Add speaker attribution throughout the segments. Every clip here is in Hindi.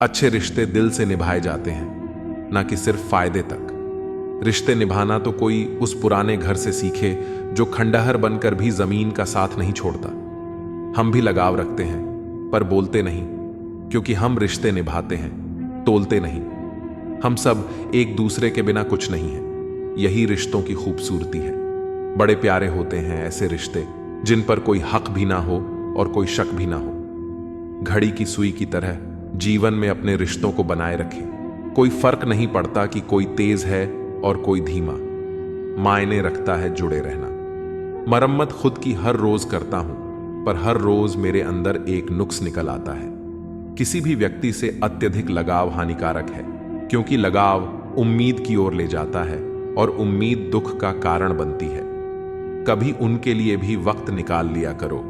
Speaker 1: अच्छे रिश्ते दिल से निभाए जाते हैं, ना कि सिर्फ फायदे तक। रिश्ते निभाना तो कोई उस पुराने घर से सीखे जो खंडहर बनकर भी जमीन का साथ नहीं छोड़ता। हम भी लगाव रखते हैं पर बोलते नहीं, क्योंकि हम रिश्ते निभाते हैं, तोलते नहीं। हम सब एक दूसरे के बिना कुछ नहीं है। यही रिश्तों की खूबसूरती है। बड़े प्यारे होते हैं ऐसे रिश्ते जिन पर कोई हक भी ना हो और कोई शक भी ना हो। घड़ी की सुई की तरह जीवन में अपने रिश्तों को बनाए रखें। कोई फर्क नहीं पड़ता कि कोई तेज है और कोई धीमा, मायने रखता है जुड़े रहना। मरम्मत खुद की हर रोज करता हूं, पर हर रोज मेरे अंदर एक नुक्स निकल आता है। किसी भी व्यक्ति से अत्यधिक लगाव हानिकारक है, क्योंकि लगाव उम्मीद की ओर ले जाता है और उम्मीद दुख का कारण बनती है। कभी उनके लिए भी वक्त निकाल लिया करो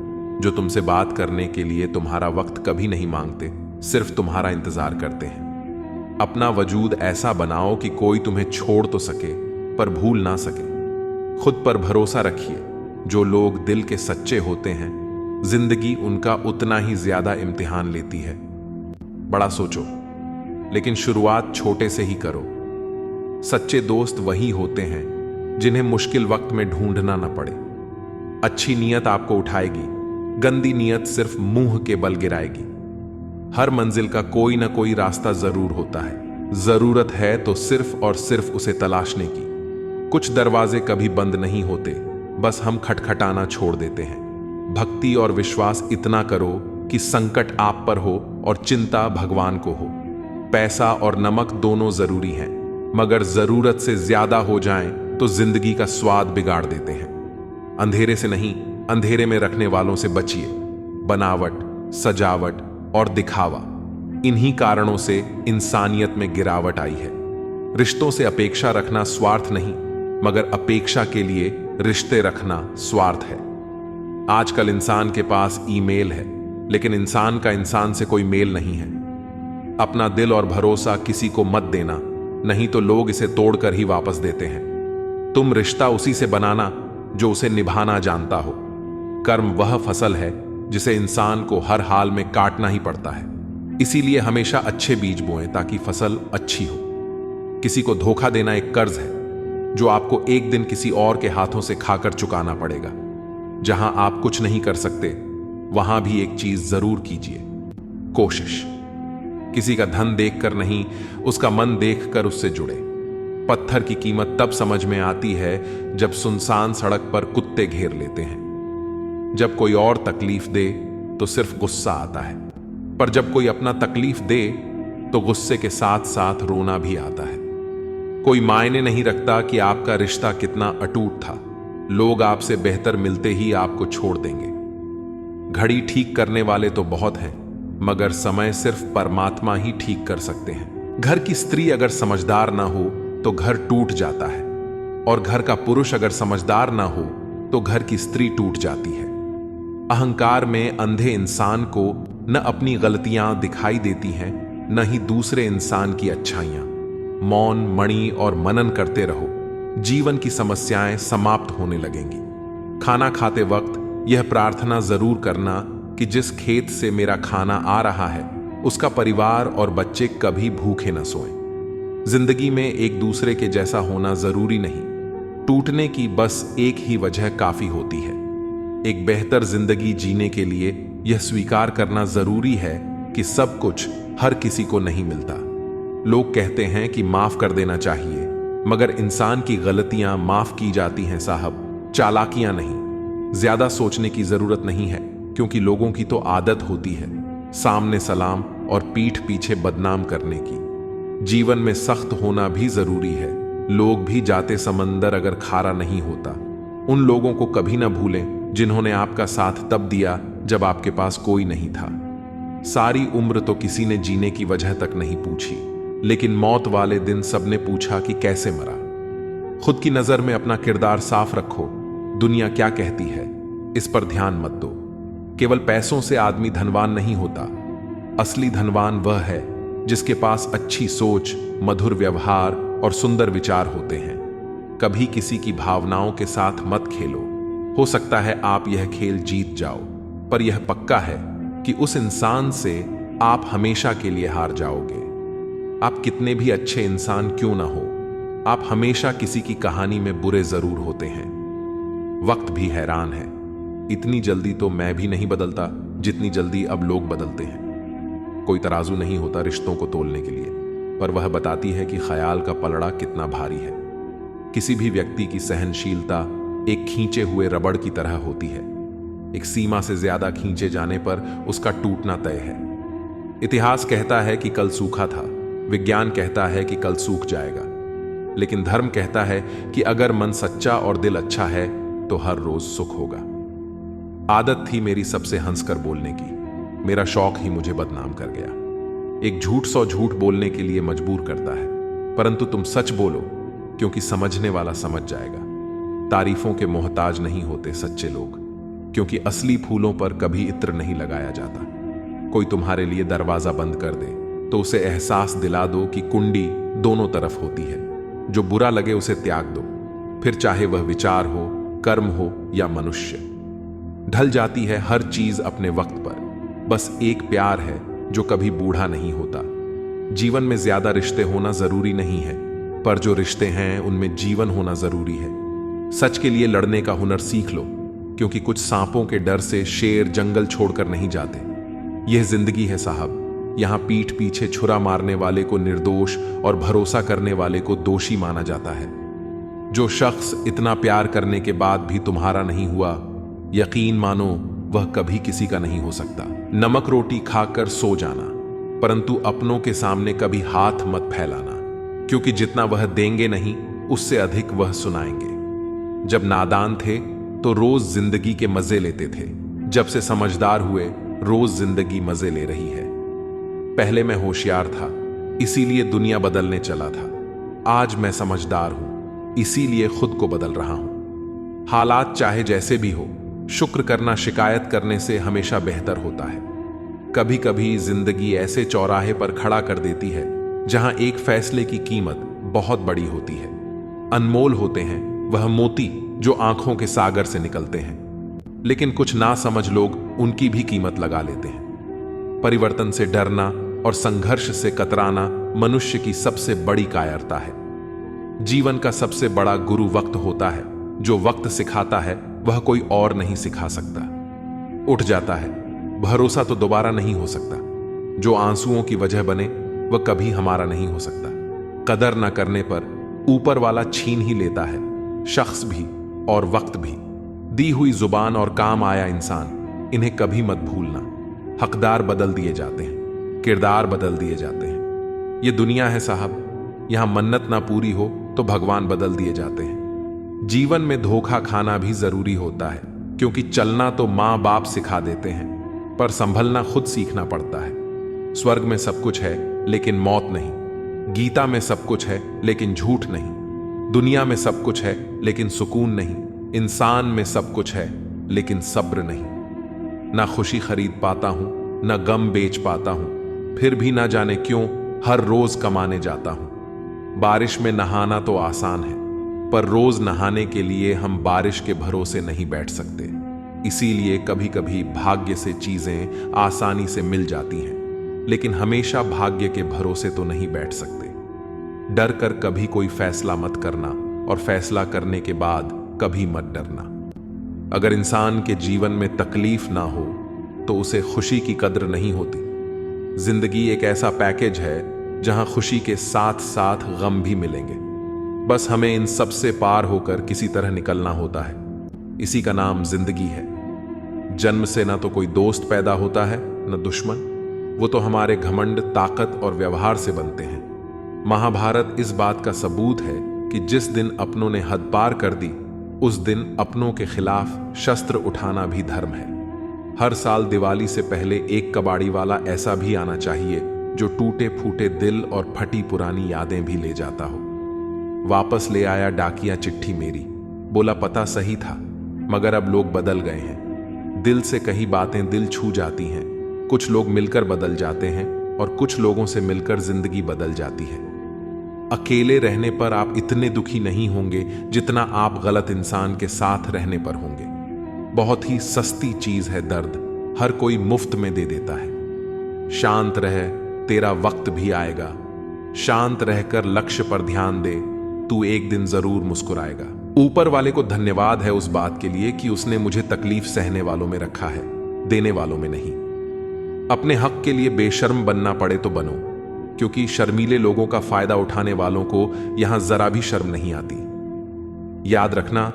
Speaker 1: जो तुमसे बात करने के लिए तुम्हारा वक्त कभी नहीं मांगते, सिर्फ तुम्हारा इंतजार करते हैं। अपना वजूद ऐसा बनाओ कि कोई तुम्हें छोड़ तो सके पर भूल ना सके। खुद पर भरोसा रखिए। जो लोग दिल के सच्चे होते हैं, जिंदगी उनका उतना ही ज्यादा इम्तिहान लेती है। बड़ा सोचो, लेकिन शुरुआत छोटे से ही करो। सच्चे दोस्त वही होते हैं जिन्हें मुश्किल वक्त में ढूंढना न पड़े। अच्छी नीयत आपको उठाएगी, गंदी नीयत सिर्फ मुंह के बल गिराएगी। हर मंजिल का कोई ना कोई रास्ता जरूर होता है। जरूरत है तो सिर्फ और सिर्फ उसे तलाशने की। कुछ दरवाजे कभी बंद नहीं होते, बस हम खटखटाना छोड़ देते हैं। भक्ति और विश्वास इतना करो कि संकट आप पर हो और चिंता भगवान को हो। पैसा और नमक दोनों जरूरी हैं, मगर जरूरत से ज्यादा हो जाएं तो जिंदगी का स्वाद बिगाड़ देते हैं। अंधेरे से नहीं, अंधेरे में रखने वालों से बचिए। बनावट, सजावट और दिखावा, इन्हीं कारणों से इंसानियत में गिरावट आई है। रिश्तों से अपेक्षा रखना स्वार्थ नहीं, मगर अपेक्षा के लिए रिश्ते रखना स्वार्थ है। आजकल इंसान के पास ईमेल है, लेकिन इंसान का इंसान से कोई मेल नहीं है। अपना दिल और भरोसा किसी को मत देना, नहीं तो लोग इसे तोड़कर ही वापस देते हैं। तुम रिश्ता उसी से बनाना जो उसे निभाना जानता हो। कर्म वह फसल है जिसे इंसान को हर हाल में काटना ही पड़ता है। इसीलिए हमेशा अच्छे बीज बोएं ताकि फसल अच्छी हो। किसी को धोखा देना एक कर्ज है जो आपको एक दिन किसी और के हाथों से खाकर चुकाना पड़ेगा। जहां आप कुछ नहीं कर सकते, वहां भी एक चीज जरूर कीजिए, कोशिश। किसी का धन देखकर नहीं, उसका मन देखकर उससे जुड़े। पत्थर की कीमत तब समझ में आती है जब सुनसान सड़क पर कुत्ते घेर लेते हैं। जब कोई और तकलीफ दे तो सिर्फ गुस्सा आता है, पर जब कोई अपना तकलीफ दे तो गुस्से के साथ साथ रोना भी आता है। कोई मायने नहीं रखता कि आपका रिश्ता कितना अटूट था। लोग आपसे बेहतर मिलते ही आपको छोड़ देंगे। घड़ी ठीक करने वाले तो बहुत हैं, मगर समय सिर्फ परमात्मा ही ठीक कर सकते हैं। घर की स्त्री अगर समझदार ना हो तो घर टूट जाता है, और घर का पुरुष अगर समझदार ना हो तो घर की स्त्री टूट जाती है। अहंकार में अंधे इंसान को न अपनी गलतियां दिखाई देती हैं, न ही दूसरे इंसान की अच्छाइयां। मौन, मणि और मनन करते रहो, जीवन की समस्याएं समाप्त होने लगेंगी। खाना खाते वक्त यह प्रार्थना जरूर करना कि जिस खेत से मेरा खाना आ रहा है, उसका परिवार और बच्चे कभी भूखे न सोएं। जिंदगी में एक दूसरे के जैसा होना जरूरी नहीं, टूटने की बस एक ही वजह काफी होती है। एक बेहतर जिंदगी जीने के लिए यह स्वीकार करना जरूरी है कि सब कुछ हर किसी को नहीं मिलता। लोग कहते हैं कि माफ कर देना चाहिए, मगर इंसान की गलतियां माफ की जाती हैं साहब, चालाकियां नहीं। ज्यादा सोचने की जरूरत नहीं है, क्योंकि लोगों की तो आदत होती है सामने सलाम और पीठ पीछे बदनाम करने की। जीवन में सख्त होना भी जरूरी है। लोग भी जाते समंदर अगर खारा नहीं होता। उन लोगों को कभी ना भूलें जिन्होंने आपका साथ तब दिया जब आपके पास कोई नहीं था। सारी उम्र तो किसी ने जीने की वजह तक नहीं पूछी, लेकिन मौत वाले दिन सबने पूछा कि कैसे मरा। खुद की नजर में अपना किरदार साफ रखो। दुनिया क्या कहती है इस पर ध्यान मत दो। केवल पैसों से आदमी धनवान नहीं होता। असली धनवान वह है जिसके पास अच्छी सोच, मधुर व्यवहार और सुंदर विचार होते हैं। कभी किसी की भावनाओं के साथ मत खेलो। हो सकता है आप यह खेल जीत जाओ, पर यह पक्का है कि उस इंसान से आप हमेशा के लिए हार जाओगे। आप कितने भी अच्छे इंसान क्यों ना हो, आप हमेशा किसी की कहानी में बुरे जरूर होते हैं। वक्त भी हैरान है, इतनी जल्दी तो मैं भी नहीं बदलता जितनी जल्दी अब लोग बदलते हैं। कोई तराजू नहीं होता रिश्तों को तोलने के लिए, पर वह बताती है कि ख्याल का पलड़ा कितना भारी है। किसी भी व्यक्ति की सहनशीलता एक खींचे हुए रबड़ की तरह होती है। एक सीमा से ज्यादा खींचे जाने पर उसका टूटना तय है। इतिहास कहता है कि कल सूखा था, विज्ञान कहता है कि कल सूख जाएगा, लेकिन धर्म कहता है कि अगर मन सच्चा और दिल अच्छा है तो हर रोज सुख होगा। आदत थी मेरी सबसे हंसकर बोलने की, मेरा शौक ही मुझे बदनाम कर गया। एक झूठ 100 झूठ बोलने के लिए मजबूर करता है, परंतु तुम सच बोलो क्योंकि समझने वाला समझ जाएगा। तारीफों के मोहताज नहीं होते सच्चे लोग, क्योंकि असली फूलों पर कभी इत्र नहीं लगाया जाता। कोई तुम्हारे लिए दरवाजा बंद कर दे तो उसे एहसास दिला दो कि कुंडी दोनों तरफ होती है। जो बुरा लगे उसे त्याग दो, फिर चाहे वह विचार हो, कर्म हो या मनुष्य। ढल जाती है हर चीज अपने वक्त पर, बस एक प्यार है जो कभी बूढ़ा नहीं होता। जीवन में ज्यादा रिश्ते होना जरूरी नहीं है, पर जो रिश्ते हैं उनमें जीवन होना जरूरी है। सच के लिए लड़ने का हुनर सीख लो, क्योंकि कुछ सांपों के डर से शेर जंगल छोड़कर नहीं जाते। यह जिंदगी है साहब, यहां पीठ पीछे छुरा मारने वाले को निर्दोष और भरोसा करने वाले को दोषी माना जाता है। जो शख्स इतना प्यार करने के बाद भी तुम्हारा नहीं हुआ, यकीन मानो वह कभी किसी का नहीं हो सकता। नमक रोटी खाकर सो जाना, परंतु अपनों के सामने कभी हाथ मत फैलाना, क्योंकि जितना वह देंगे नहीं उससे अधिक वह सुनाएंगे। जब नादान थे तो रोज जिंदगी के मजे लेते थे, जब से समझदार हुए रोज जिंदगी मजे ले रही है। पहले मैं होशियार था, इसीलिए दुनिया बदलने चला था। आज मैं समझदार हूं, इसीलिए खुद को बदल रहा हूं। हालात चाहे जैसे भी हो, शुक्र करना शिकायत करने से हमेशा बेहतर होता है। कभी कभी जिंदगी ऐसे चौराहे पर खड़ा कर देती है जहां एक फैसले की कीमत बहुत बड़ी होती है। अनमोल होते हैं वह मोती जो आंखों के सागर से निकलते हैं, लेकिन कुछ ना समझ लोग उनकी भी कीमत लगा लेते हैं। परिवर्तन से डरना और संघर्ष से कतराना मनुष्य की सबसे बड़ी कायरता है। जीवन का सबसे बड़ा गुरु वक्त होता है। जो वक्त सिखाता है वह कोई और नहीं सिखा सकता। उठ जाता है, भरोसा तो दोबारा नहीं हो सकता। जो आंसुओं की वजह बने वह कभी हमारा नहीं हो सकता। कदर न करने पर ऊपर वाला छीन ही लेता है, शख्स भी और वक्त भी। दी हुई जुबान और काम आया इंसान, इन्हें कभी मत भूलना। हकदार बदल दिए जाते हैं, किरदार बदल दिए जाते हैं। ये दुनिया है साहब, यहां मन्नत ना पूरी हो तो भगवान बदल दिए जाते हैं। जीवन में धोखा खाना भी जरूरी होता है, क्योंकि चलना तो मां बाप सिखा देते हैं, पर संभलना खुद सीखना पड़ता है। स्वर्ग में सब कुछ है लेकिन मौत नहीं, गीता में सब कुछ है लेकिन झूठ नहीं, दुनिया में सब कुछ है लेकिन सुकून नहीं, इंसान में सब कुछ है लेकिन सब्र नहीं। ना खुशी खरीद पाता हूं, ना गम बेच पाता हूं, फिर भी ना जाने क्यों हर रोज कमाने जाता हूं। बारिश में नहाना तो आसान है, पर रोज नहाने के लिए हम बारिश के भरोसे नहीं बैठ सकते। इसीलिए कभी कभी भाग्य से चीजें आसानी से मिल जाती हैं, लेकिन हमेशा भाग्य के भरोसे तो नहीं बैठ सकते। डर कर कभी कोई फैसला मत करना, और फैसला करने के बाद कभी मत डरना। अगर इंसान के जीवन में तकलीफ ना हो तो उसे खुशी की कद्र नहीं होती। जिंदगी एक ऐसा पैकेज है जहां खुशी के साथ साथ गम भी मिलेंगे। बस हमें इन सब से पार होकर किसी तरह निकलना होता है। इसी का नाम जिंदगी है। जन्म से ना तो कोई दोस्त पैदा होता है न दुश्मन, वो तो हमारे घमंड, ताकत और व्यवहार से बनते हैं। महाभारत इस बात का सबूत है कि जिस दिन अपनों ने हद पार कर दी, उस दिन अपनों के खिलाफ शस्त्र उठाना भी धर्म है। हर साल दिवाली से पहले एक कबाड़ी वाला ऐसा भी आना चाहिए जो टूटे फूटे दिल और फटी पुरानी यादें भी ले जाता हो। वापस ले आया डाकिया चिट्ठी मेरी, बोला पता सही था मगर अब लोग बदल गए हैं। दिल से कही बातें दिल छू जाती हैं। कुछ लोग मिलकर बदल जाते हैं और कुछ लोगों से मिलकर जिंदगी बदल जाती है। अकेले रहने पर आप इतने दुखी नहीं होंगे जितना आप गलत इंसान के साथ रहने पर होंगे। बहुत ही सस्ती चीज है दर्द, हर कोई मुफ्त में दे देता है। शांत रह, तेरा वक्त भी आएगा। शांत रहकर लक्ष्य पर ध्यान दे, तू एक दिन जरूर मुस्कुराएगा। ऊपर वाले को धन्यवाद है उस बात के लिए कि उसने मुझे तकलीफ सहने वालों में रखा है, देने वालों में नहीं। अपने हक के लिए बेशर्म बनना पड़े तो बनो, क्योंकि शर्मीले लोगों का फायदा उठाने वालों को यहां जरा भी शर्म नहीं आती। याद रखना,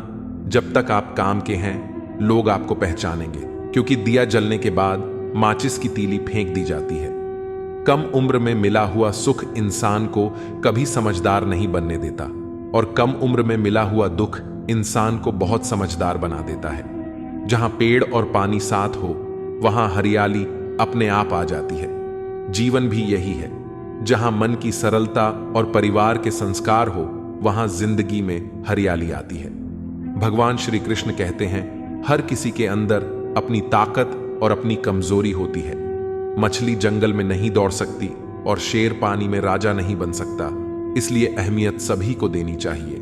Speaker 1: जब तक आप काम के हैं लोग आपको पहचानेंगे, क्योंकि दिया जलने के बाद माचिस की तीली फेंक दी जाती है। कम उम्र में मिला हुआ सुख इंसान को कभी समझदार नहीं बनने देता, और कम उम्र में मिला हुआ दुख इंसान को बहुत समझदार बना देता है। जहां पेड़ और पानी साथ हो वहां हरियाली अपने आप आ जाती है। जीवन भी यही है, जहां मन की सरलता और परिवार के संस्कार हो वहां जिंदगी में हरियाली आती है। भगवान श्री कृष्ण कहते हैं, हर किसी के अंदर अपनी ताकत और अपनी कमजोरी होती है। मछली जंगल में नहीं दौड़ सकती और शेर पानी में राजा नहीं बन सकता, इसलिए अहमियत सभी को देनी चाहिए।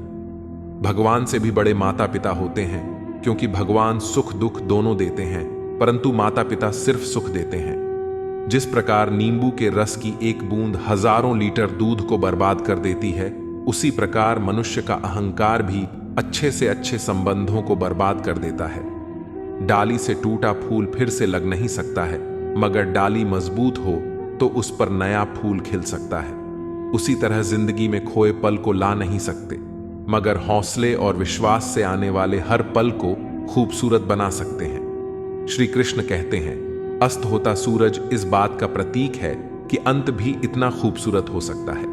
Speaker 1: भगवान से भी बड़े माता पिता होते हैं, क्योंकि भगवान सुख दुख दोनों देते हैं, परंतु माता पिता सिर्फ सुख देते हैं। जिस प्रकार नींबू के रस की एक बूंद हजारों लीटर दूध को बर्बाद कर देती है, उसी प्रकार मनुष्य का अहंकार भी अच्छे से अच्छे संबंधों को बर्बाद कर देता है। डाली से टूटा फूल फिर से लग नहीं सकता है, मगर डाली मजबूत हो तो उस पर नया फूल खिल सकता है। उसी तरह जिंदगी में खोए पल को ला नहीं सकते, मगर हौसले और विश्वास से आने वाले हर पल को खूबसूरत बना सकते हैं। श्री कृष्ण कहते हैं, अस्त होता सूरज इस बात का प्रतीक है कि अंत भी इतना खूबसूरत हो सकता है।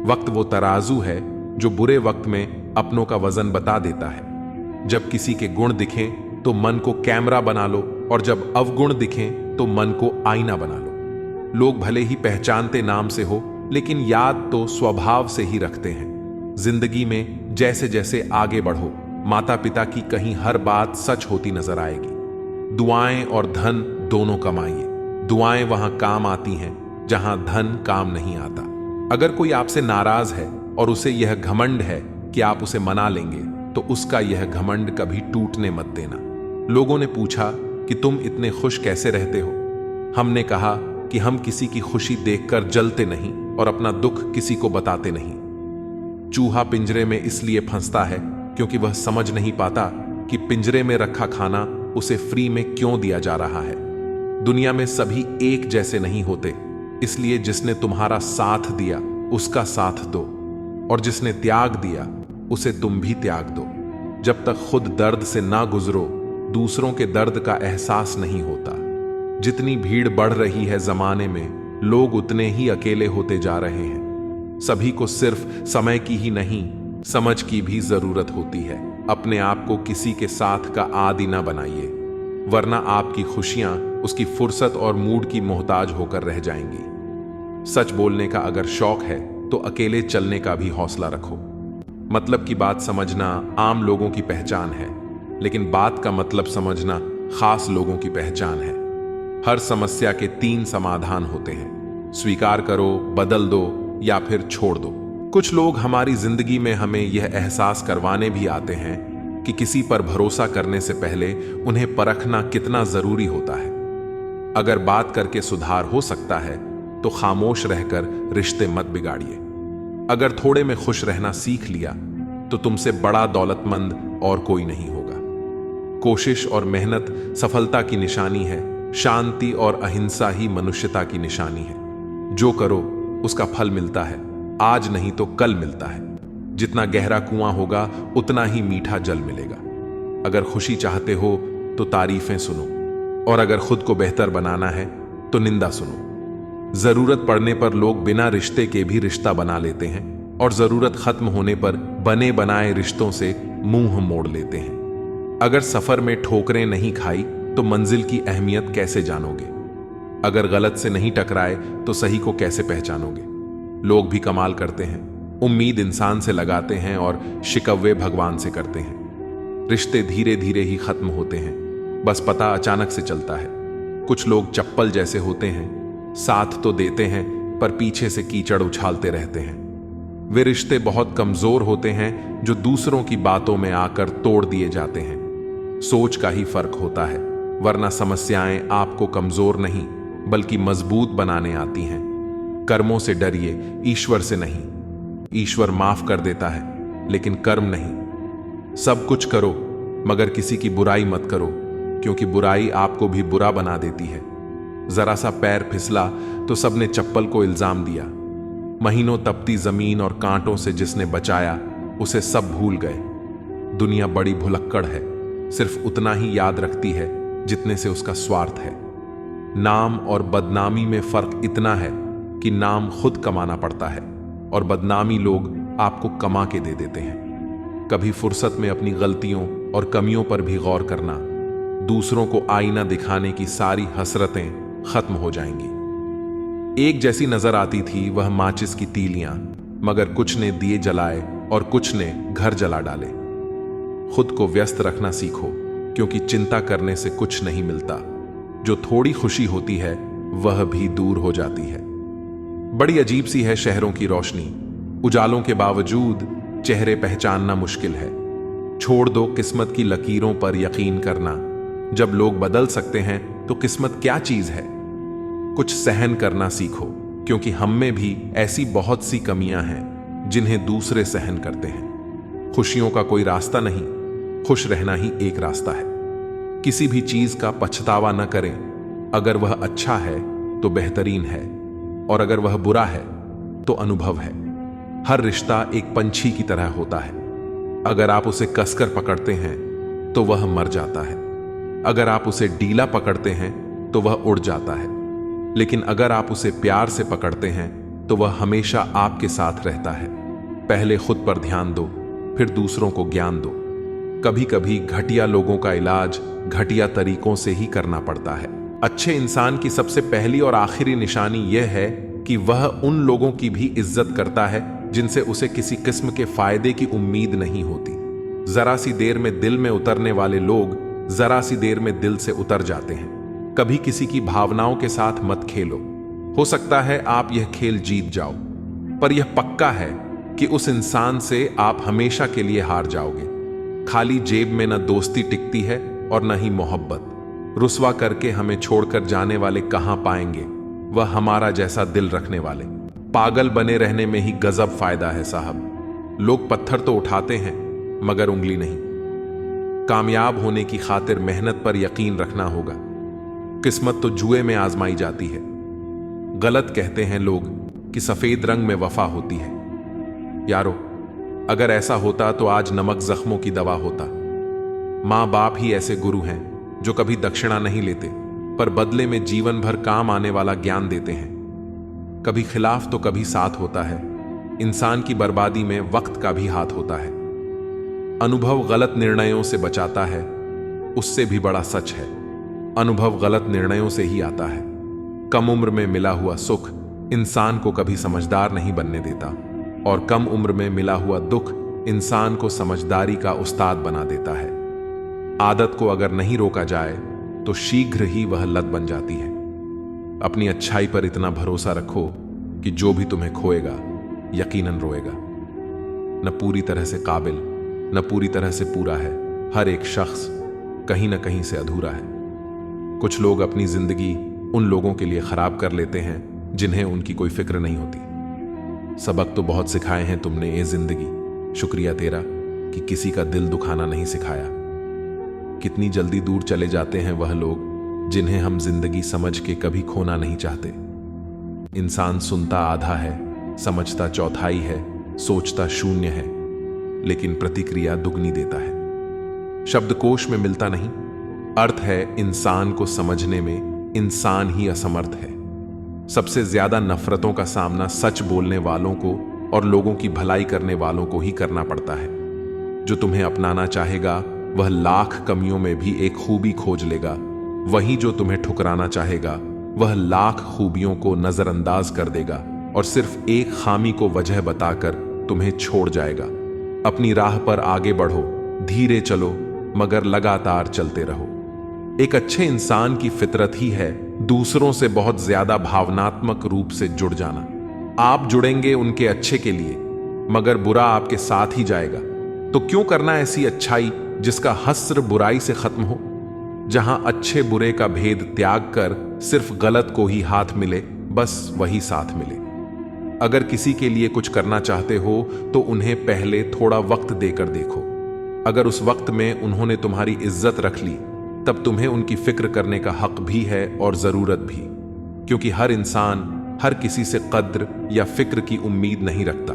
Speaker 1: वक्त वो तराजू है जो बुरे वक्त में अपनों का वजन बता देता है। जब किसी के गुण दिखें तो मन को कैमरा बना लो, और जब अवगुण दिखें तो मन को आईना बना लो। लोग भले ही पहचानते नाम से हो, लेकिन याद तो स्वभाव से ही रखते हैं। जिंदगी में जैसे जैसे आगे बढ़ो, माता पिता की कहीं हर बात सच होती नजर आएगी। दुआएं और धन दोनों कमाइए। दुआएं वहां काम आती हैं जहां धन काम नहीं आता। अगर कोई आपसे नाराज है और उसे यह घमंड है कि आप उसे मना लेंगे, तो उसका यह घमंड कभी टूटने मत देना। लोगों ने पूछा कि तुम इतने खुश कैसे रहते हो? हमने कहा कि हम किसी की खुशी देखकर जलते नहीं और अपना दुख किसी को बताते नहीं। चूहा पिंजरे में इसलिए फंसता है क्योंकि वह समझ नहीं पाता कि पिंजरे में रखा खाना उसे फ्री में क्यों दिया जा रहा है। दुनिया में सभी एक जैसे नहीं होते, इसलिए जिसने तुम्हारा साथ दिया उसका साथ दो, और जिसने त्याग दिया उसे तुम भी त्याग दो। जब तक खुद दर्द से ना गुजरो, दूसरों के दर्द का एहसास नहीं होता। जितनी भीड़ बढ़ रही है जमाने में, लोग उतने ही अकेले होते जा रहे हैं। सभी को सिर्फ समय की ही नहीं, समझ की भी जरूरत होती है। अपने आप को किसी के साथ का आदी ना बनाइए, वरना आपकी खुशियां उसकी फुर्सत और मूड की मोहताज होकर रह जाएंगी। सच बोलने का अगर शौक है तो अकेले चलने का भी हौसला रखो। मतलब की बात समझना आम लोगों की पहचान है, लेकिन बात का मतलब समझना खास लोगों की पहचान है। हर समस्या के 3 समाधान होते हैं, स्वीकार करो, बदल दो या फिर छोड़ दो। कुछ लोग हमारी जिंदगी में हमें यह एहसास करवाने भी आते हैं कि किसी पर भरोसा करने से पहले उन्हें परखना कितना जरूरी होता है। अगर बात करके सुधार हो सकता है तो खामोश रहकर रिश्ते मत बिगाड़िए। अगर थोड़े में खुश रहना सीख लिया तो तुमसे बड़ा दौलतमंद और कोई नहीं होगा। कोशिश और मेहनत सफलता की निशानी है, शांति और अहिंसा ही मनुष्यता की निशानी है। जो करो उसका फल मिलता है, आज नहीं तो कल मिलता है। जितना गहरा कुआं होगा उतना ही मीठा जल मिलेगा। अगर खुशी चाहते हो तो तारीफें सुनो, और अगर खुद को बेहतर बनाना है तो निंदा सुनो। जरूरत पड़ने पर लोग बिना रिश्ते के भी रिश्ता बना लेते हैं, और जरूरत खत्म होने पर बने बनाए रिश्तों से मुंह मोड़ लेते हैं। अगर सफर में ठोकरें नहीं खाई तो मंजिल की अहमियत कैसे जानोगे? अगर गलत से नहीं टकराए तो सही को कैसे पहचानोगे? लोग भी कमाल करते हैं, उम्मीद इंसान से लगाते हैं और शिकवे भगवान से करते हैं। रिश्ते धीरे धीरे ही खत्म होते हैं, बस पता अचानक से चलता है। कुछ लोग चप्पल जैसे होते हैं, साथ तो देते हैं पर पीछे से कीचड़ उछालते रहते हैं। वे रिश्ते बहुत कमजोर होते हैं जो दूसरों की बातों में आकर तोड़ दिए जाते हैं। सोच का ही फर्क होता है, वरना समस्याएं आपको कमजोर नहीं बल्कि मजबूत बनाने आती हैं। कर्मों से डरिए, ईश्वर से नहीं। ईश्वर माफ कर देता है, लेकिन कर्म नहीं। सब कुछ करो, मगर किसी की बुराई मत करो, क्योंकि बुराई आपको भी बुरा बना देती है। जरा सा पैर फिसला तो सबने चप्पल को इल्जाम दिया। महीनों तपती जमीन और कांटों से जिसने बचाया, उसे सब भूल गए। दुनिया बड़ी भुलक्कड़ है, सिर्फ उतना ही याद रखती है जितने से उसका स्वार्थ है। नाम और बदनामी में फर्क इतना है कि नाम खुद कमाना पड़ता है और बदनामी लोग आपको कमा के दे देते हैं। कभी फुर्सत में अपनी गलतियों और कमियों पर भी गौर करना, दूसरों को आईना दिखाने की सारी हसरतें खत्म हो जाएंगी। एक जैसी नजर आती थी वह माचिस की तीलियां, मगर कुछ ने दिए जलाए और कुछ ने घर जला डाले। खुद को व्यस्त रखना सीखो, क्योंकि चिंता करने से कुछ नहीं मिलता। जो थोड़ी खुशी होती है वह भी दूर हो जाती है। बड़ी अजीब सी है शहरों की रोशनी। उजालों के बावजूद चेहरे पहचानना मुश्किल है। छोड़ दो किस्मत की लकीरों पर यकीन करना। जब लोग बदल सकते हैं तो किस्मत क्या चीज है। कुछ सहन करना सीखो, क्योंकि हम में भी ऐसी बहुत सी कमियां हैं जिन्हें दूसरे सहन करते हैं। खुशियों का कोई रास्ता नहीं, खुश रहना ही एक रास्ता है। किसी भी चीज का पछतावा न करें। अगर वह अच्छा है तो बेहतरीन है, और अगर वह बुरा है तो अनुभव है। हर रिश्ता एक पंछी की तरह होता है। अगर आप उसे कसकर पकड़ते हैं तो वह मर जाता है। अगर आप उसे ढीला पकड़ते हैं तो वह उड़ जाता है। लेकिन अगर आप उसे प्यार से पकड़ते हैं तो वह हमेशा आपके साथ रहता है। पहले खुद पर ध्यान दो, फिर दूसरों को ज्ञान दो। कभी कभी घटिया लोगों का इलाज घटिया तरीकों से ही करना पड़ता है। अच्छे इंसान की सबसे पहली और आखिरी निशानी यह है कि वह उन लोगों की भी इज्जत करता है जिनसे उसे किसी किस्म के फायदे की उम्मीद नहीं होती। जरा सी देर में दिल में उतरने वाले लोग जरा सी देर में दिल से उतर जाते हैं। कभी किसी की भावनाओं के साथ मत खेलो। हो सकता है आप यह खेल जीत जाओ, पर यह पक्का है कि उस इंसान से आप हमेशा के लिए हार जाओगे। खाली जेब में न दोस्ती टिकती है और न ही मोहब्बत। रुसवा करके हमें छोड़कर जाने वाले कहां पाएंगे वह हमारा जैसा दिल रखने वाले। पागल बने रहने में ही गजब फायदा है साहब। लोग पत्थर तो उठाते हैं मगर उंगली नहीं। कामयाब होने की खातिर मेहनत पर यकीन रखना होगा। किस्मत तो जुए में आजमाई जाती है। गलत कहते हैं लोग कि सफेद रंग में वफा होती है। यारो, अगर ऐसा होता तो आज नमक जख्मों की दवा होता। मां बाप ही ऐसे गुरु हैं जो कभी दक्षिणा नहीं लेते, पर बदले में जीवन भर काम आने वाला ज्ञान देते हैं। कभी खिलाफ तो कभी साथ होता है। इंसान की बर्बादी में वक्त का भी हाथ होता है। अनुभव गलत निर्णयों से बचाता है, उससे भी बड़ा सच है। अनुभव गलत निर्णयों से ही आता है। कम उम्र में मिला हुआ सुख इंसान को कभी समझदार नहीं बनने देता, और कम उम्र में मिला हुआ दुख इंसान को समझदारी का उस्ताद बना देता है। आदत को अगर नहीं रोका जाए तो शीघ्र ही वह लत बन जाती है। अपनी अच्छाई पर इतना भरोसा रखो कि जो भी तुम्हें खोएगा यकीनन रोएगा। न पूरी तरह से काबिल, न पूरी तरह से पूरा है। हर एक शख्स कहीं न कहीं से अधूरा है। कुछ लोग अपनी जिंदगी उन लोगों के लिए खराब कर लेते हैं जिन्हें उनकी कोई फिक्र नहीं होती। सबक तो बहुत सिखाए हैं तुमने ये जिंदगी, शुक्रिया तेरा कि किसी का दिल दुखाना नहीं सिखाया। कितनी जल्दी दूर चले जाते हैं वह लोग जिन्हें हम जिंदगी समझ के कभी खोना नहीं चाहते। इंसान सुनता आधा है, समझता चौथाई है, सोचता शून्य है, लेकिन प्रतिक्रिया दुगनी देता है। शब्दकोश में मिलता नहीं। अर्थ है इंसान को समझने में इंसान ही असमर्थ है। सबसे ज्यादा नफरतों का सामना सच बोलने वालों को और लोगों की भलाई करने वालों को ही करना पड़ता है। जो तुम्हें अपनाना चाहेगा वह लाख कमियों में भी एक खूबी खोज लेगा। वहीं जो तुम्हें ठुकराना चाहेगा वह लाख खूबियों को नजरअंदाज कर देगा और सिर्फ एक खामी को वजह बताकर तुम्हें छोड़ जाएगा। अपनी राह पर आगे बढ़ो, धीरे चलो मगर लगातार चलते रहो। एक अच्छे इंसान की फितरत ही है दूसरों से बहुत ज्यादा भावनात्मक रूप से जुड़ जाना। आप जुड़ेंगे उनके अच्छे के लिए, मगर बुरा आपके साथ ही जाएगा। तो क्यों करना ऐसी अच्छाई जिसका हस्र बुराई से खत्म हो। जहां अच्छे बुरे का भेद त्याग कर सिर्फ गलत को ही हाथ मिले, बस वही साथ मिले। अगर किसी के लिए कुछ करना चाहते हो तो उन्हें पहले थोड़ा वक्त देकर देखो। अगर उस वक्त में उन्होंने तुम्हारी इज्जत रख ली, तब तुम्हें उनकी फिक्र करने का हक भी है और जरूरत भी, क्योंकि हर इंसान हर किसी से कद्र या फिक्र की उम्मीद नहीं रखता,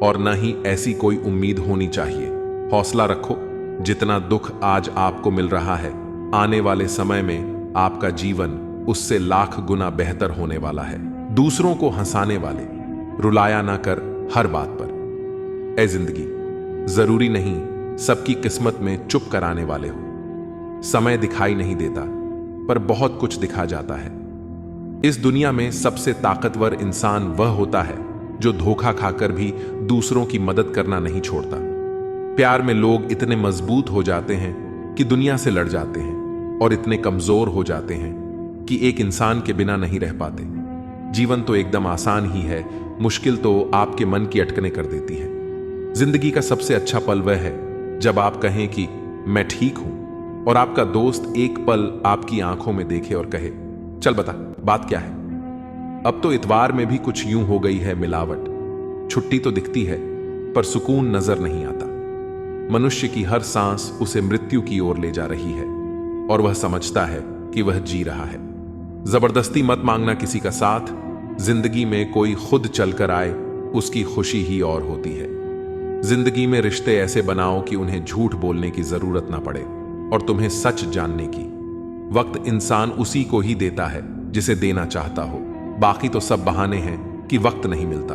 Speaker 1: और न ही ऐसी कोई उम्मीद होनी चाहिए। हौसला रखो, जितना दुख आज आपको मिल रहा है, आने वाले समय में आपका जीवन उससे लाख गुना बेहतर होने वाला है। दूसरों को हंसाने वाले, रुलाया ना कर हर बात पर। ए जिंदगी, जरूरी नहीं सबकी किस्मत में चुप कराने वाले हो। समय दिखाई नहीं देता, पर बहुत कुछ दिखा जाता है। इस दुनिया में सबसे ताकतवर इंसान वह होता है जो धोखा खाकर भी दूसरों की मदद करना नहीं छोड़ता। प्यार में लोग इतने मजबूत हो जाते हैं कि दुनिया से लड़ जाते हैं, और इतने कमजोर हो जाते हैं कि एक इंसान के बिना नहीं रह पाते। जीवन तो एकदम आसान ही है, मुश्किल तो आपके मन की अटकनें कर देती है। जिंदगी का सबसे अच्छा पल वह है जब आप कहें कि मैं ठीक हूं, और आपका दोस्त एक पल आपकी आंखों में देखे और कहे, चल बता बात क्या है। अब तो इतवार में भी कुछ यूं हो गई है मिलावट। छुट्टी तो दिखती है, पर सुकून नजर नहीं आता। मनुष्य की हर सांस उसे मृत्यु की ओर ले जा रही है, और वह समझता है कि वह जी रहा है। जबरदस्ती मत मांगना किसी का साथ। जिंदगी में कोई खुद चलकर आए, उसकी खुशी ही और होती है। जिंदगी में रिश्ते ऐसे बनाओ कि उन्हें झूठ बोलने की जरूरत ना पड़े, और तुम्हें सच जानने की। वक्त इंसान उसी को ही देता है जिसे देना चाहता हो। बाकी तो सब बहाने हैं कि वक्त नहीं मिलता।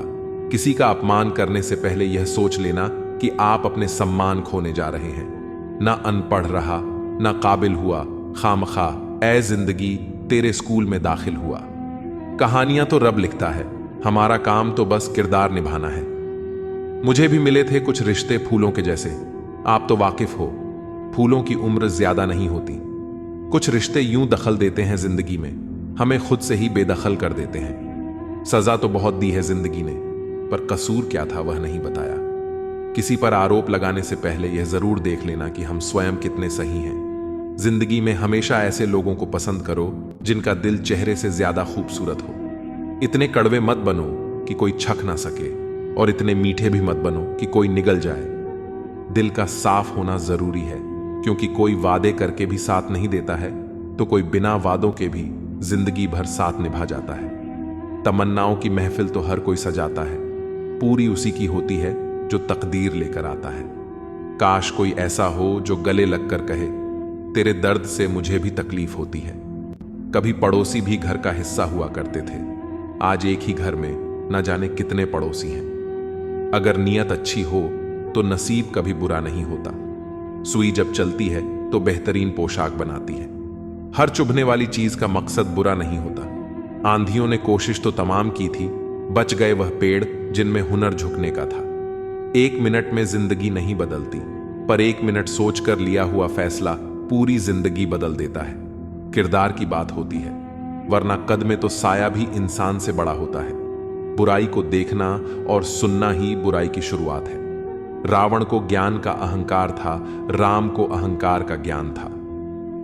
Speaker 1: किसी का अपमान करने से पहले यह सोच लेना कि आप अपने सम्मान खोने जा रहे हैं। ना अनपढ़ रहा, ना काबिल हुआ, खामखा ए जिंदगी तेरे स्कूल में दाखिल हुआ। कहानियां तो रब लिखता है, हमारा काम तो बस किरदार निभाना है। मुझे भी मिले थे कुछ रिश्ते फूलों के जैसे। आप तो वाकिफ हो, फूलों की उम्र ज्यादा नहीं होती। कुछ रिश्ते यूं दखल देते हैं जिंदगी में, हमें खुद से ही बेदखल कर देते हैं। सजा तो बहुत दी है जिंदगी ने, पर कसूर क्या था वह नहीं बताया। किसी पर आरोप लगाने से पहले यह जरूर देख लेना कि हम स्वयं कितने सही हैं। जिंदगी में हमेशा ऐसे लोगों को पसंद करो जिनका दिल चेहरे से ज्यादा खूबसूरत हो। इतने कड़वे मत बनो कि कोई छक ना सके, और इतने मीठे भी मत बनो कि कोई निगल जाए। दिल का साफ होना जरूरी है, क्योंकि कोई वादे करके भी साथ नहीं देता है, तो कोई बिना वादों के भी जिंदगी भर साथ निभा जाता है। तमन्नाओं की महफिल तो हर कोई सजाता है, पूरी उसी की होती है जो तकदीर लेकर आता है। काश कोई ऐसा हो जो गले लगकर कहे, तेरे दर्द से मुझे भी तकलीफ होती है। कभी पड़ोसी भी घर का हिस्सा हुआ करते थे, आज एक ही घर में न जाने कितने पड़ोसी हैं। अगर नीयत अच्छी हो तो नसीब कभी बुरा नहीं होता। सुई जब चलती है तो बेहतरीन पोशाक बनाती है। हर चुभने वाली चीज का मकसद बुरा नहीं होता। आंधियों ने कोशिश तो तमाम की थी, बच गए वह पेड़ जिनमें हुनर झुकने का था। एक मिनट में जिंदगी नहीं बदलती, पर एक मिनट सोचकर लिया हुआ फैसला पूरी जिंदगी बदल देता है। किरदार की बात होती है, वरना कद में तो साया भी इंसान से बड़ा होता है। बुराई को देखना और सुनना ही बुराई की शुरुआत है। रावण को ज्ञान का अहंकार था, राम को अहंकार का ज्ञान था।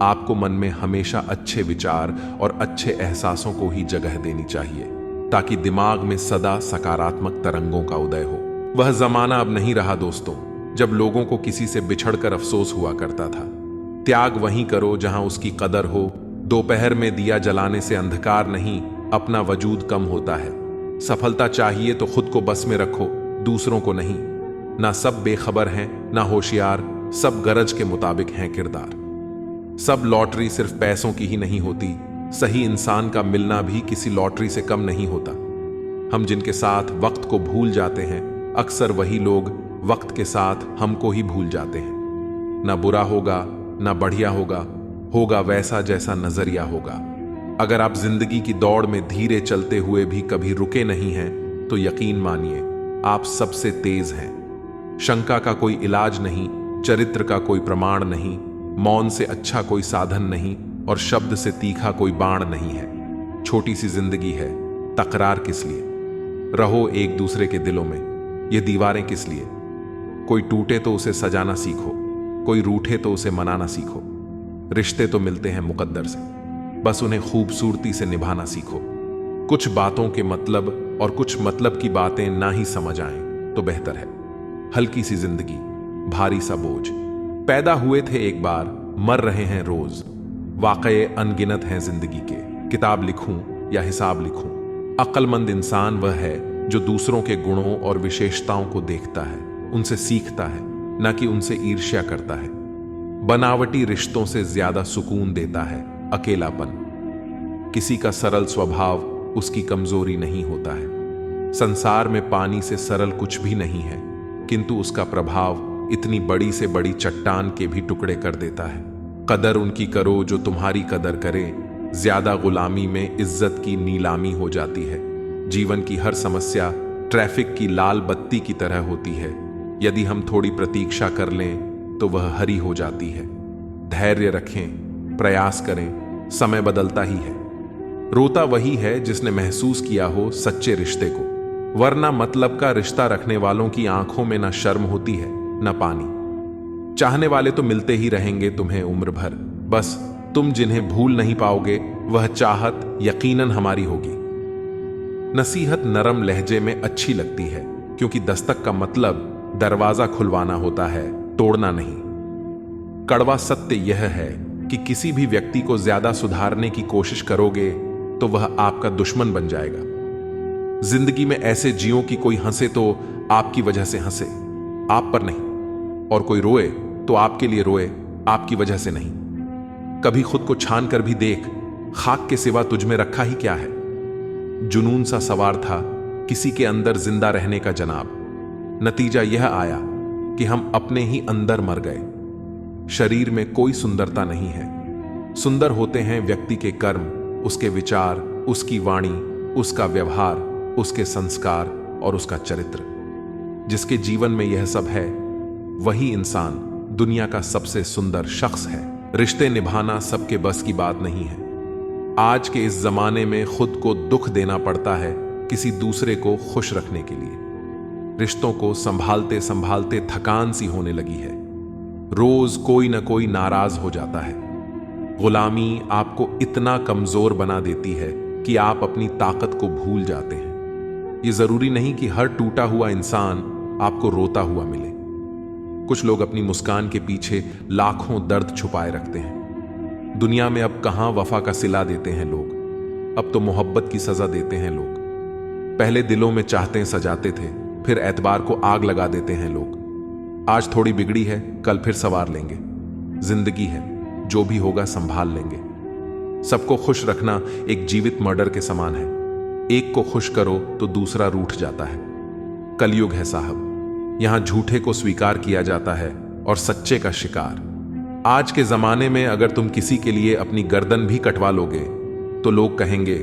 Speaker 1: आपको मन में हमेशा अच्छे विचार और अच्छे एहसासों को ही जगह देनी चाहिए, ताकि दिमाग में सदा सकारात्मक तरंगों का उदय हो। वह जमाना अब नहीं रहा दोस्तों, जब लोगों को किसी से बिछड़कर अफसोस हुआ करता था। त्याग वहीं करो जहां उसकी कदर हो। दोपहर में दिया जलाने से अंधकार नहीं, अपना वजूद कम होता है। सफलता चाहिए तो खुद को बस में रखो, दूसरों को नहीं। ना सब बेखबर हैं, ना होशियार, सब गरज के मुताबिक हैं किरदार। सब लॉटरी सिर्फ पैसों की ही नहीं होती, सही इंसान का मिलना भी किसी लॉटरी से कम नहीं होता। हम जिनके साथ वक्त को भूल जाते हैं, अक्सर वही लोग वक्त के साथ हमको ही भूल जाते हैं। ना बुरा होगा, ना बढ़िया होगा, होगा वैसा जैसा नजरिया होगा। अगर आप जिंदगी की दौड़ में धीरे चलते हुए भी कभी रुके नहीं हैं, तो यकीन मानिए आप सबसे तेज हैं। शंका का कोई इलाज नहीं, चरित्र का कोई प्रमाण नहीं, मौन से अच्छा कोई साधन नहीं, और शब्द से तीखा कोई बाण नहीं है। छोटी सी जिंदगी है, तकरार किस लिए? रहो एक दूसरे के दिलों में, ये दीवारें किस लिए? कोई टूटे तो उसे सजाना सीखो, कोई रूठे तो उसे मनाना सीखो। रिश्ते तो मिलते हैं मुकद्दर से, बस उन्हें खूबसूरती से निभाना सीखो। कुछ बातों के मतलब और कुछ मतलब की बातें ना ही समझ आएं तो बेहतर है। हल्की सी जिंदगी, भारी सा बोझ। पैदा हुए थे एक बार, मर रहे हैं रोज। वाकये अनगिनत हैं जिंदगी के, किताब लिखूं या हिसाब लिखूं। अक्लमंद इंसान वह है जो दूसरों के गुणों और विशेषताओं को देखता है, उनसे सीखता है, ना कि उनसे ईर्ष्या करता है। बनावटी रिश्तों से ज्यादा सुकून देता है अकेलापन। किसी का सरल स्वभाव उसकी कमजोरी नहीं होता है। संसार में पानी से सरल कुछ भी नहीं है, किंतु उसका प्रभाव इतनी बड़ी से बड़ी चट्टान के भी टुकड़े कर देता है। कदर उनकी करो जो तुम्हारी कदर करे, ज्यादा गुलामी में इज्जत की नीलामी हो जाती है। जीवन की हर समस्या ट्रैफिक की लाल बत्ती की तरह होती है। यदि हम थोड़ी प्रतीक्षा कर लें तो वह हरी हो जाती है। धैर्य रखें, प्रयास करें, समय बदलता ही है। रोता वही है जिसने महसूस किया हो सच्चे रिश्ते को, वरना मतलब का रिश्ता रखने वालों की आंखों में ना शर्म होती है ना पानी। चाहने वाले तो मिलते ही रहेंगे तुम्हें उम्र भर, बस तुम जिन्हें भूल नहीं पाओगे वह चाहत यकीनन हमारी होगी। नसीहत नरम लहजे में अच्छी लगती है, क्योंकि दस्तक का मतलब दरवाजा खुलवाना होता है, तोड़ना नहीं। कड़वा सत्य यह है कि किसी भी व्यक्ति को ज्यादा सुधारने की कोशिश करोगे तो वह आपका दुश्मन बन जाएगा। जिंदगी में ऐसे जियो कि कोई हंसे तो आपकी वजह से हंसे, आप पर नहीं, और कोई रोए तो आपके लिए रोए, आपकी वजह से नहीं। कभी खुद को छान कर भी देख, खाक के सिवा तुझ में रखा ही क्या है। जुनून सा सवार था किसी के अंदर जिंदा रहने का जनाब। नतीजा यह आया कि हम अपने ही अंदर मर गए। शरीर में कोई सुंदरता नहीं है, सुंदर होते हैं व्यक्ति के कर्म, उसके विचार, उसकी वाणी, उसका व्यवहार, उसके संस्कार और उसका चरित्र। जिसके जीवन में यह सब है वही इंसान दुनिया का सबसे सुंदर शख्स है। रिश्ते निभाना सबके बस की बात नहीं है। आज के इस जमाने में खुद को दुख देना पड़ता है किसी दूसरे को खुश रखने के लिए। रिश्तों को संभालते संभालते थकान सी होने लगी है। रोज कोई न कोई नाराज हो जाता है। गुलामी आपको इतना कमजोर बना देती है कि आप अपनी ताकत को भूल जाते हैं। यह जरूरी नहीं कि हर टूटा हुआ इंसान आपको रोता हुआ मिले। कुछ लोग अपनी मुस्कान के पीछे लाखों दर्द छुपाए रखते हैं। दुनिया में अब कहां वफा का सिला देते हैं लोग, अब तो मोहब्बत की सजा देते हैं लोग। पहले दिलों में चाहते सजाते थे, फिर एतबार को आग लगा देते हैं लोग। आज थोड़ी बिगड़ी है, कल फिर सवार लेंगे। जिंदगी है, जो भी होगा संभाल लेंगे। सबको खुश रखना एक जीवित मर्डर के समान है। एक को खुश करो तो दूसरा रूठ जाता है। कलयुग है साहब, यहां झूठे को स्वीकार किया जाता है और सच्चे का शिकार। आज के जमाने में अगर तुम किसी के लिए अपनी गर्दन भी कटवा लोगे तो लोग कहेंगे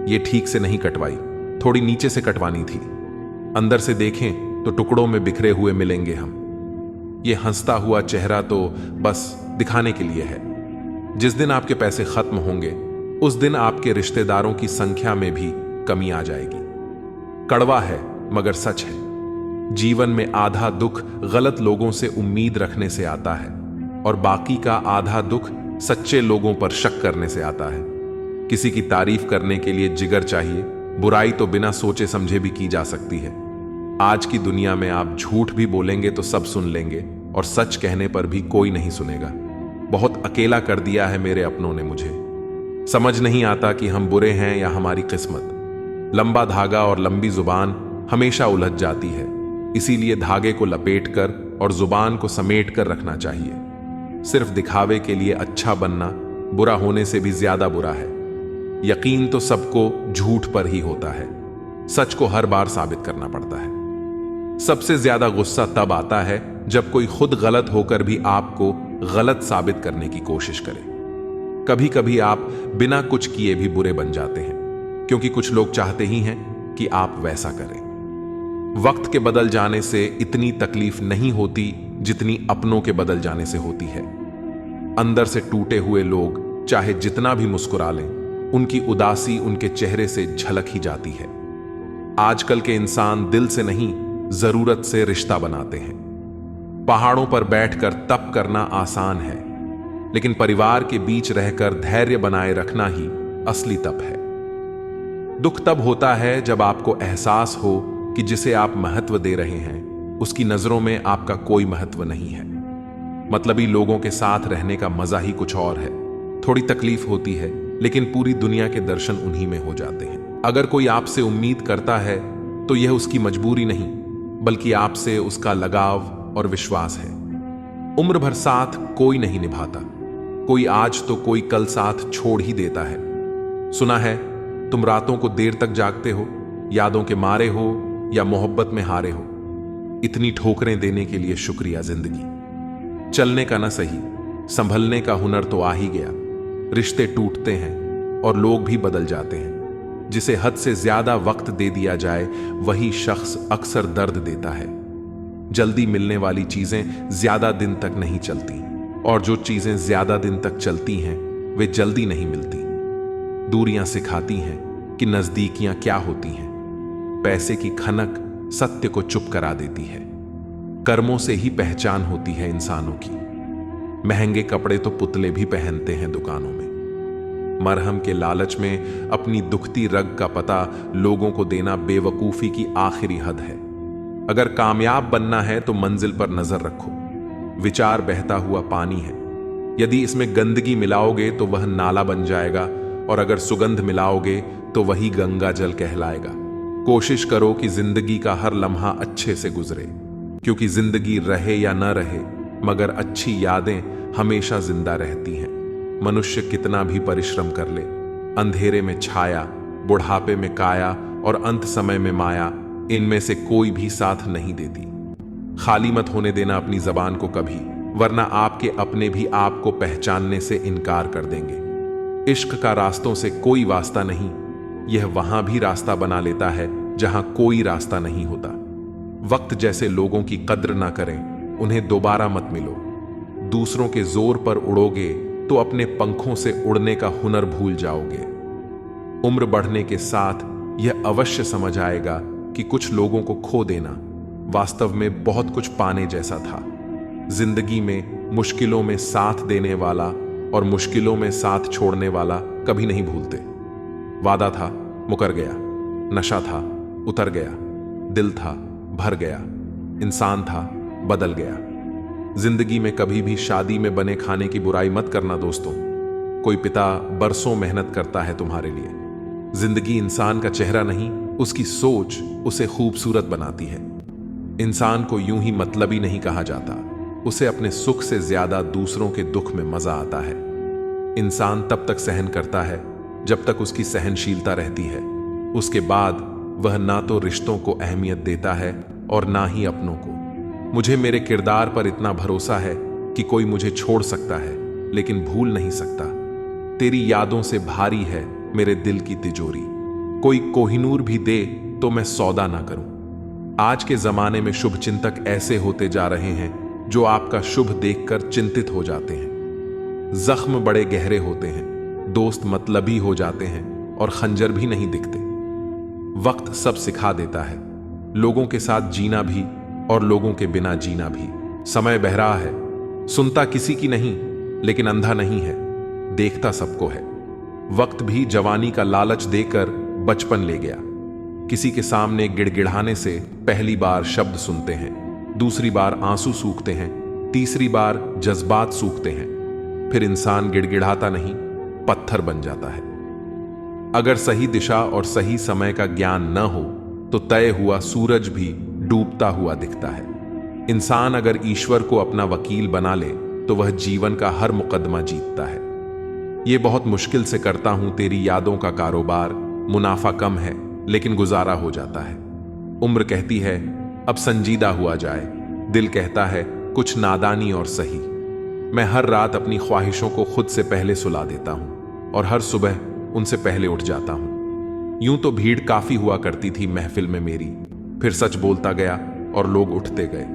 Speaker 1: ये ठीक से नहीं कटवाई, थोड़ी नीचे से कटवानी थी। अंदर से देखें तो टुकड़ों में बिखरे हुए मिलेंगे हम। ये हंसता हुआ चेहरा तो बस दिखाने के लिए है। जिस दिन आपके पैसे खत्म होंगे उस दिन आपके रिश्तेदारों की संख्या में भी कमी आ जाएगी। कड़वा है मगर सच है। जीवन में आधा दुख गलत लोगों से उम्मीद रखने से आता है और बाकी का आधा दुख सच्चे लोगों पर शक करने से आता है। किसी की तारीफ करने के लिए जिगर चाहिए, बुराई तो बिना सोचे समझे भी की जा सकती है। आज की दुनिया में आप झूठ भी बोलेंगे तो सब सुन लेंगे और सच कहने पर भी कोई नहीं सुनेगा। बहुत अकेला कर दिया है मेरे अपनों ने मुझे। समझ नहीं आता कि हम बुरे हैं या हमारी किस्मत। लंबा धागा और लंबी जुबान हमेशा उलझ जाती है, इसीलिए धागे को लपेटकर और जुबान को समेट कर रखना चाहिए। सिर्फ दिखावे के लिए अच्छा बनना बुरा होने से भी ज्यादा बुरा है। यकीन तो सबको झूठ पर ही होता है, सच को हर बार साबित करना पड़ता है। सबसे ज्यादा गुस्सा तब आता है जब कोई खुद गलत होकर भी आपको गलत साबित करने की कोशिश करे। कभी कभी आप बिना कुछ किए भी बुरे बन जाते हैं, क्योंकि कुछ लोग चाहते ही हैं कि आप वैसा करें। वक्त के बदल जाने से इतनी तकलीफ नहीं होती जितनी अपनों के बदल जाने से होती है। अंदर से टूटे हुए लोग चाहे जितना भी मुस्कुरा लें, उनकी उदासी उनके चेहरे से झलक ही जाती है। आजकल के इंसान दिल से नहीं, जरूरत से रिश्ता बनाते हैं। पहाड़ों पर बैठकर तप करना आसान है, लेकिन परिवार के बीच रहकर धैर्य बनाए रखना ही असली तप है। दुख तब होता है जब आपको एहसास हो कि जिसे आप महत्व दे रहे हैं उसकी नजरों में आपका कोई महत्व नहीं है। मतलबी लोगों के साथ रहने का मजा ही कुछ और है। थोड़ी तकलीफ होती है लेकिन पूरी दुनिया के दर्शन उन्हीं में हो जाते हैं। अगर कोई आपसे उम्मीद करता है तो यह उसकी मजबूरी नहीं बल्कि आपसे उसका लगाव और विश्वास है। उम्र भर साथ कोई नहीं निभाता, कोई आज तो कोई कल साथ छोड़ ही देता है। सुना है तुम रातों को देर तक जागते हो, यादों के मारे हो या मोहब्बत में हारे हो। इतनी ठोकरें देने के लिए शुक्रिया जिंदगी। चलने का ना सही, संभलने का हुनर तो आ ही गया। रिश्ते टूटते हैं और लोग भी बदल जाते हैं। जिसे हद से ज्यादा वक्त दे दिया जाए वही शख्स अक्सर दर्द देता है। जल्दी मिलने वाली चीजें ज्यादा दिन तक नहीं चलती और जो चीजें ज्यादा दिन तक चलती हैं वे जल्दी नहीं मिलती। दूरियां सिखाती हैं कि नजदीकियां क्या होती हैं। पैसे की खनक सत्य को चुप करा देती है। कर्मों से ही पहचान होती है इंसानों की। महंगे कपड़े तो पुतले भी पहनते हैं दुकानों में। मरहम के लालच में अपनी दुखती रग का पता लोगों को देना बेवकूफी की आखिरी हद है। अगर कामयाब बनना है तो मंजिल पर नजर रखो। विचार बहता हुआ पानी है, यदि इसमें गंदगी मिलाओगे तो वह नाला बन जाएगा और अगर सुगंध मिलाओगे तो वही गंगा जल कहलाएगा। कोशिश करो कि जिंदगी का हर लम्हा अच्छे से गुजरे, क्योंकि जिंदगी रहे या न रहे मगर अच्छी यादें हमेशा जिंदा रहती हैं। मनुष्य कितना भी परिश्रम कर ले, अंधेरे में छाया, बुढ़ापे में काया और अंत समय में माया, इनमें से कोई भी साथ नहीं देती। खाली मत होने देना अपनी जबान को कभी, वरना आपके अपने भी आपको पहचानने से इनकार कर देंगे। इश्क का रास्तों से कोई वास्ता नहीं, यह वहां भी रास्ता बना लेता है जहां कोई रास्ता नहीं होता। वक्त जैसे लोगों की कद्र ना करें, उन्हें दोबारा मत मिलो। दूसरों के जोर पर उड़ोगे तो अपने पंखों से उड़ने का हुनर भूल जाओगे। उम्र बढ़ने के साथ यह अवश्य समझ आएगा कि कुछ लोगों को खो देना वास्तव में बहुत कुछ पाने जैसा था। जिंदगी में मुश्किलों में साथ देने वाला और मुश्किलों में साथ छोड़ने वाला कभी नहीं भूलते। वादा था, मुकर गया। नशा था, उतर गया। दिल था, भर गया। इंसान था, बदल गया। जिंदगी में कभी भी शादी में बने खाने की बुराई मत करना दोस्तों। कोई पिता बरसों मेहनत करता है तुम्हारे लिए। जिंदगी इंसान का चेहरा नहीं, उसकी सोच उसे खूबसूरत बनाती है। इंसान को यूं ही मतलबी नहीं कहा जाता, उसे अपने सुख से ज्यादा दूसरों के दुख में मजा आता है। इंसान तब तक सहन करता है जब तक उसकी सहनशीलता रहती है। उसके बाद वह ना तो रिश्तों को अहमियत देता है और ना ही अपनों को। मुझे मेरे किरदार पर इतना भरोसा है कि कोई मुझे छोड़ सकता है लेकिन भूल नहीं सकता। तेरी यादों से भारी है मेरे दिल की तिजोरी। कोई कोहिनूर भी दे तो मैं सौदा ना करूं। आज के जमाने में शुभ चिंतक ऐसे होते जा रहे हैं जो आपका शुभ देखकर चिंतित हो जाते हैं। जख्म बड़े गहरे होते हैं, दोस्त मतलबी हो जाते हैं और खंजर भी नहीं दिखते। वक्त सब सिखा देता है, लोगों के साथ जीना भी और लोगों के बिना जीना भी। समय बहरा है, सुनता किसी की नहीं लेकिन अंधा नहीं है, देखता सबको है। वक्त भी जवानी का लालच देकर बचपन ले गया। किसी के सामने गिड़गिड़ाने से पहली बार शब्द सुनते हैं, दूसरी बार आंसू सूखते हैं, तीसरी बार जज्बात सूखते हैं। फिर इंसान गिड़गिड़ाता नहीं, पत्थर बन जाता है। अगर सही दिशा और सही समय का ज्ञान न हो तो तय हुआ सूरज भी डूबता हुआ दिखता है। इंसान अगर ईश्वर को अपना वकील बना ले तो वह जीवन का हर मुकदमा जीतता है। यह बहुत मुश्किल से करता हूं तेरी यादों का कारोबार, मुनाफा कम है लेकिन गुजारा हो जाता है। उम्र कहती है अब संजीदा हुआ जाए, दिल कहता है कुछ नादानी और सही। मैं हर रात अपनी ख्वाहिशों को खुद से पहले सुला देता हूं और हर सुबह उनसे पहले उठ जाता हूं। यूं तो भीड़ काफी हुआ करती थी महफिल में मेरी, फिर सच बोलता गया और लोग उठते गए।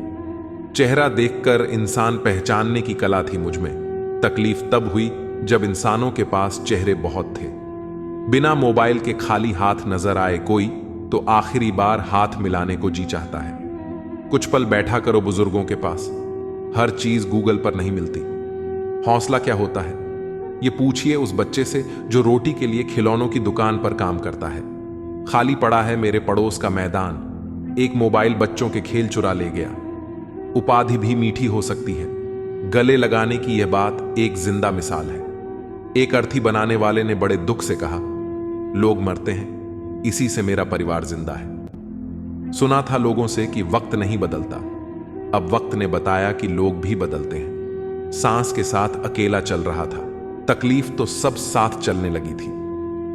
Speaker 1: चेहरा देखकर इंसान पहचानने की कला थी मुझ में। तकलीफ तब हुई जब इंसानों के पास चेहरे बहुत थे। बिना मोबाइल के खाली हाथ नजर आए कोई तो आखिरी बार हाथ मिलाने को जी चाहता है। कुछ पल बैठा करो बुजुर्गों के पास, हर चीज गूगल पर नहीं मिलती। हौसला क्या होता है, ये पूछिए उस बच्चे से जो रोटी के लिए खिलौनों की दुकान पर काम करता है। खाली पड़ा है मेरे पड़ोस का मैदान, एक मोबाइल बच्चों के खेल चुरा ले गया। उपाधि भी मीठी हो सकती है, गले लगाने की यह बात एक जिंदा मिसाल है। एक अर्थी बनाने वाले ने बड़े दुख से कहा, लोग मरते हैं, इसी से मेरा परिवार जिंदा है। सुना था लोगों से कि वक्त नहीं बदलता, अब वक्त ने बताया कि लोग भी बदलते हैं। सांस के साथ अकेला चल रहा था, तकलीफ तो सब साथ चलने लगी थी।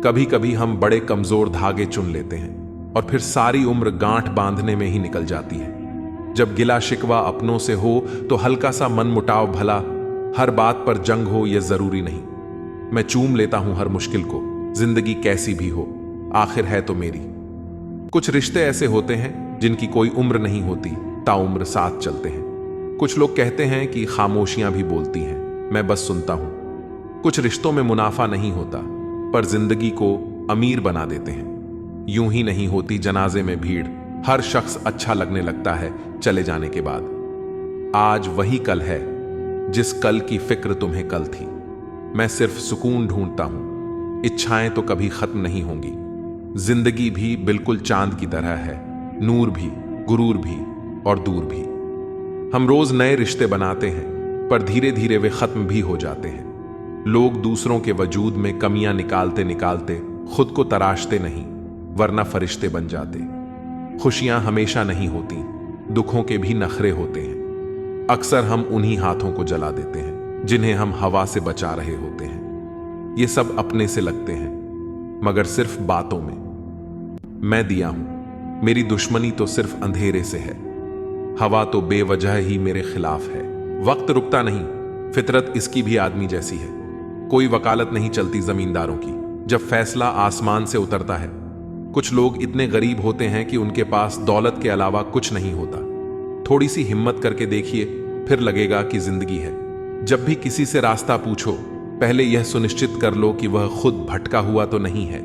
Speaker 1: कभी कभी हम बड़े कमजोर धागे चुन लेते हैं और फिर सारी उम्र गांठ बांधने में ही निकल जाती है। जब गिला शिकवा अपनों से हो तो हल्का सा मन मुटाव भला, हर बात पर जंग हो यह जरूरी नहीं। मैं चूम लेता हूं हर मुश्किल को, जिंदगी कैसी भी हो आखिर है तो मेरी। कुछ रिश्ते ऐसे होते हैं जिनकी कोई उम्र नहीं होती, ताउम्र साथ चलते हैं। कुछ लोग कहते हैं कि खामोशियां भी बोलती हैं, मैं बस सुनता हूं। कुछ रिश्तों में मुनाफा नहीं होता पर जिंदगी को अमीर बना देते हैं। यूं ही नहीं होती जनाजे में भीड़, हर शख्स अच्छा लगने लगता है चले जाने के बाद। आज वही कल है जिस कल की फिक्र तुम्हें कल थी। मैं सिर्फ सुकून ढूंढता हूं, इच्छाएं तो कभी खत्म नहीं होंगी। जिंदगी भी बिल्कुल चांद की तरह है, नूर भी, गुरूर भी और दूर भी। हम रोज नए रिश्ते बनाते हैं पर धीरे धीरे वे खत्म भी हो जाते हैं। लोग दूसरों के वजूद में कमियां निकालते निकालते खुद को तराशते नहीं, वरना फरिश्ते बन जाते। खुशियां हमेशा नहीं होती, दुखों के भी नखरे होते हैं। अक्सर हम उन्हीं हाथों को जला देते हैं जिन्हें हम हवा से बचा रहे होते हैं। ये सब अपने से लगते हैं मगर सिर्फ बातों में। मैं दिया हूं, मेरी दुश्मनी तो सिर्फ अंधेरे से है। हवा तो बेवजह ही मेरे खिलाफ है। वक्त रुकता नहीं, फितरत इसकी भी आदमी जैसी है। कोई वकालत नहीं चलती जमींदारों की, जब फैसला आसमान से उतरता है। कुछ लोग इतने गरीब होते हैं कि उनके पास दौलत के अलावा कुछ नहीं होता। थोड़ी सी हिम्मत करके देखिए, फिर लगेगा कि जिंदगी है। जब भी किसी से रास्ता पूछो, पहले यह सुनिश्चित कर लो कि वह खुद भटका हुआ तो नहीं है।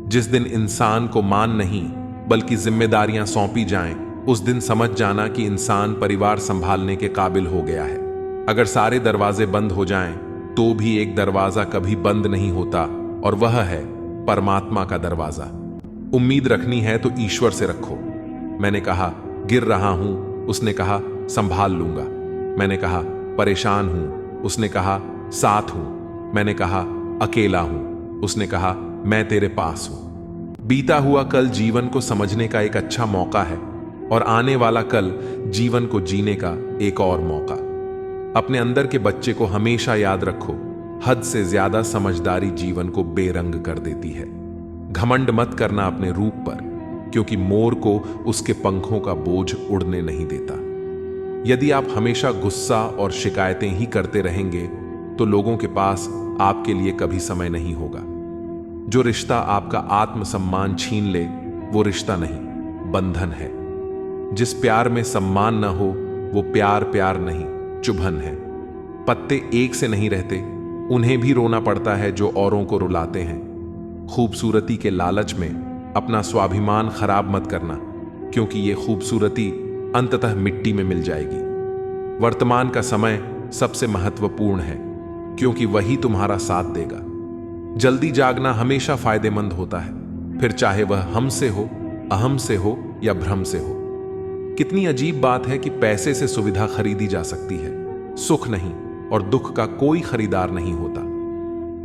Speaker 1: जिस दिन इंसान को मान नहीं बल्कि जिम्मेदारियां सौंपी जाएं, उस दिन समझ जाना कि इंसान परिवार संभालने के काबिल हो गया है। अगर सारे दरवाजे बंद हो जाएं, तो भी एक दरवाजा कभी बंद नहीं होता और वह है परमात्मा का दरवाजा। उम्मीद रखनी है तो ईश्वर से रखो। मैंने कहा गिर रहा हूं, उसने कहा संभाल लूंगा। मैंने कहा परेशान हूं, उसने कहा साथ हूं। मैंने कहा अकेला हूं, उसने कहा मैं तेरे पास हूं। बीता हुआ कल जीवन को समझने का एक अच्छा मौका है और आने वाला कल जीवन को जीने का एक और मौका। अपने अंदर के बच्चे को हमेशा याद रखो, हद से ज्यादा समझदारी जीवन को बेरंग कर देती है। घमंड मत करना अपने रूप पर, क्योंकि मोर को उसके पंखों का बोझ उड़ने नहीं देता। यदि आप हमेशा गुस्सा और शिकायतें ही करते रहेंगे तो लोगों के पास आपके लिए कभी समय नहीं होगा। जो रिश्ता आपका आत्मसम्मान छीन ले वो रिश्ता नहीं, बंधन है। जिस प्यार में सम्मान न हो वो प्यार प्यार नहीं, चुभन है। पत्ते एक से नहीं रहते, उन्हें भी रोना पड़ता है जो औरों को रुलाते हैं। खूबसूरती के लालच में अपना स्वाभिमान खराब मत करना, क्योंकि ये खूबसूरती अंततः मिट्टी में मिल जाएगी। वर्तमान का समय सबसे महत्वपूर्ण है, क्योंकि वही तुम्हारा साथ देगा। जल्दी जागना हमेशा फायदेमंद होता है, फिर चाहे वह हमसे हो, अहम से हो या भ्रम से हो। कितनी अजीब बात है कि पैसे से सुविधा खरीदी जा सकती है, सुख नहीं, और दुख का कोई खरीदार नहीं होता।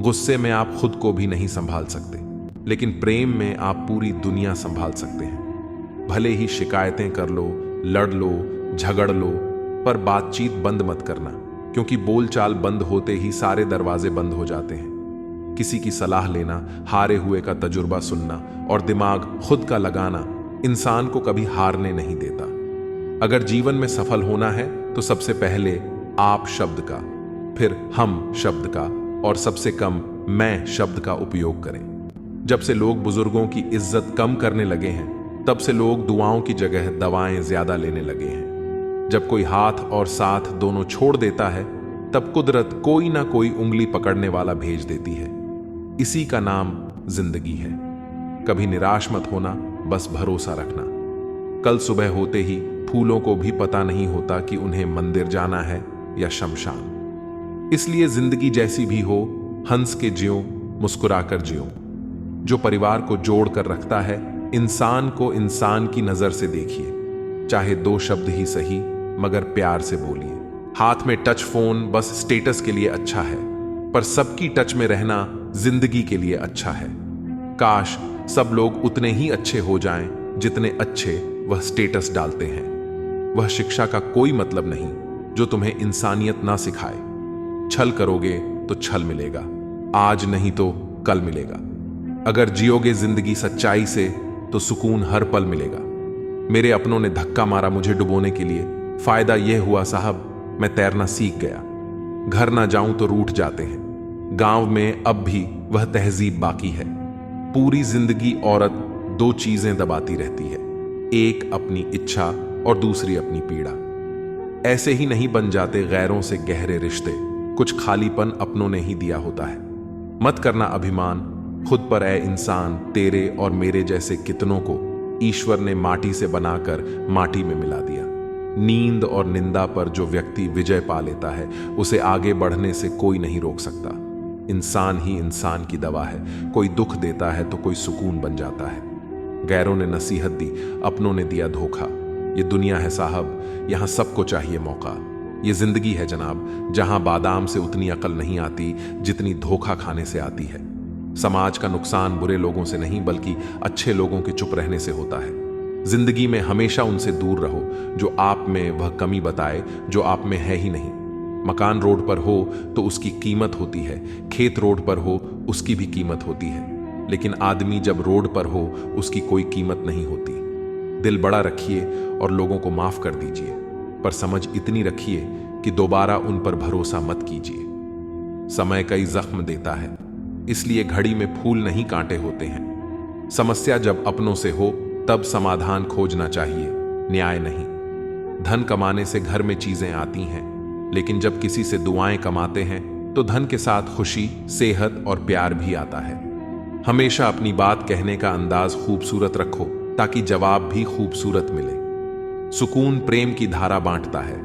Speaker 1: गुस्से में आप खुद को भी नहीं संभाल सकते, लेकिन प्रेम में आप पूरी दुनिया संभाल सकते हैं। भले ही शिकायतें कर लो, लड़ लो, झगड़ लो, पर बातचीत बंद मत करना, क्योंकि बोलचाल बंद होते ही सारे दरवाजे बंद हो जाते हैं। किसी की सलाह लेना, हारे हुए का तजुर्बा सुनना और दिमाग खुद का लगाना इंसान को कभी हारने नहीं देता। अगर जीवन में सफल होना है तो सबसे पहले आप शब्द का, फिर हम शब्द का और सबसे कम मैं शब्द का उपयोग करें। जब से लोग बुजुर्गों की इज्जत कम करने लगे हैं, तब से लोग दुआओं की जगह दवाएं ज्यादा लेने लगे हैं। जब कोई हाथ और साथ दोनों छोड़ देता है, तब कुदरत कोई ना कोई उंगली पकड़ने वाला भेज देती है। इसी का नाम जिंदगी है। कभी निराश मत होना, बस भरोसा रखना। कल सुबह होते ही फूलों को भी पता नहीं होता कि उन्हें मंदिर जाना है या शमशान। इसलिए जिंदगी जैसी भी हो, हंस के जियो, मुस्कुराकर जियो। जो परिवार को जोड़ कर रखता है, इंसान को इंसान की नजर से देखिए। चाहे 2 शब्द ही सही, मगर प्यार से बोलिए। हाथ में टच फोन बस स्टेटस के लिए अच्छा है, पर सबकी टच में रहना जिंदगी के लिए अच्छा है। काश सब लोग उतने ही अच्छे हो जाएं जितने अच्छे वह स्टेटस डालते हैं। वह शिक्षा का कोई मतलब नहीं जो तुम्हें इंसानियत ना सिखाए। छल करोगे तो छल मिलेगा, आज नहीं तो कल मिलेगा। अगर जियोगे जिंदगी सच्चाई से तो सुकून हर पल मिलेगा। मेरे अपनों ने धक्का मारा मुझे डुबोने के लिए, फायदा यह हुआ साहब मैं तैरना सीख गया। घर ना जाऊं तो रूठ जाते हैं, गांव में अब भी वह तहजीब बाकी है। पूरी जिंदगी औरत 2 चीजें दबाती रहती है, एक अपनी इच्छा और दूसरी अपनी पीड़ा। ऐसे ही नहीं बन जाते गैरों से गहरे रिश्ते, कुछ खालीपन अपनों ने ही दिया होता है। मत करना अभिमान खुद पर ऐ इंसान, तेरे और मेरे जैसे कितनों को ईश्वर ने माटी से बनाकर माटी में मिला दिया। नींद और निंदा पर जो व्यक्ति विजय पा लेता है, उसे आगे बढ़ने से कोई नहीं रोक सकता। इंसान ही इंसान की दवा है, कोई दुख देता है तो कोई सुकून बन जाता है। गैरों ने नसीहत दी, अपनों ने दिया धोखा। ये दुनिया है साहब, यहां सबको चाहिए मौका। ये जिंदगी है जनाब, जहां बादाम से उतनी अकल नहीं आती जितनी धोखा खाने से आती है। समाज का नुकसान बुरे लोगों से नहीं बल्कि अच्छे लोगों के चुप रहने से होता है। जिंदगी में हमेशा उनसे दूर रहो जो आप में वह कमी बताए जो आप में है ही नहीं। मकान रोड पर हो तो उसकी कीमत होती है, खेत रोड पर हो उसकी भी कीमत होती है, लेकिन आदमी जब रोड पर हो उसकी कोई कीमत नहीं होती। दिल बड़ा रखिए और लोगों को माफ कर दीजिए, पर समझ इतनी रखिए कि दोबारा उन पर भरोसा मत कीजिए। समय कई जख्म देता है, इसलिए घड़ी में फूल नहीं कांटे होते हैं। समस्या जब अपनों से हो तब समाधान खोजना चाहिए, न्याय नहीं। धन कमाने से घर में चीजें आती हैं, लेकिन जब किसी से दुआएं कमाते हैं तो धन के साथ खुशी, सेहत और प्यार भी आता है। हमेशा अपनी बात कहने का अंदाज खूबसूरत रखो ताकि जवाब भी खूबसूरत मिले। सुकून प्रेम की धारा बांटता है।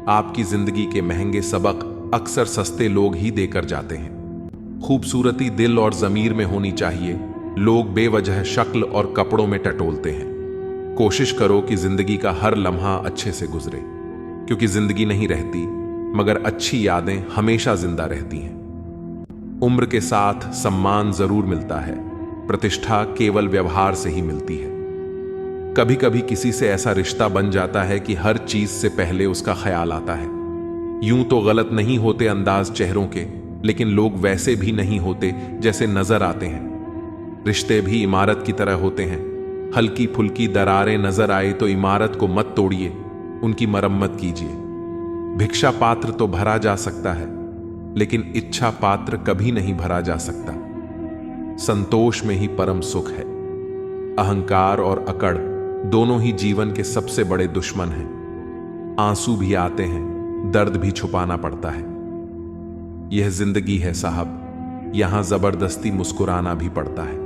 Speaker 1: आपकी जिंदगी के महंगे सबक अक्सर सस्ते लोग ही देकर जाते हैं। खूबसूरती दिल और जमीर में होनी चाहिए, लोग बेवजह शक्ल और कपड़ों में टटोलते हैं। कोशिश करो कि जिंदगी का हर लम्हा अच्छे से गुजरे, क्योंकि जिंदगी नहीं रहती मगर अच्छी यादें हमेशा जिंदा रहती हैं। उम्र के साथ सम्मान जरूर मिलता है, प्रतिष्ठा केवल व्यवहार से ही मिलती है। कभी कभी किसी से ऐसा रिश्ता बन जाता है कि हर चीज से पहले उसका ख्याल आता है। यूं तो गलत नहीं होते अंदाज चेहरों के, लेकिन लोग वैसे भी नहीं होते जैसे नजर आते हैं। रिश्ते भी इमारत की तरह होते हैं, हल्की फुल्की दरारें नजर आए तो इमारत को मत तोड़िए, उनकी मरम्मत कीजिए। भिक्षा पात्र तो भरा जा सकता है, लेकिन इच्छा पात्र कभी नहीं भरा जा सकता। संतोष में ही परम सुख है। अहंकार और अकड़ दोनों ही जीवन के सबसे बड़े दुश्मन हैं। आंसू भी आते हैं, दर्द भी छुपाना पड़ता है। यह जिंदगी है साहब, यहां जबरदस्ती मुस्कुराना भी पड़ता है।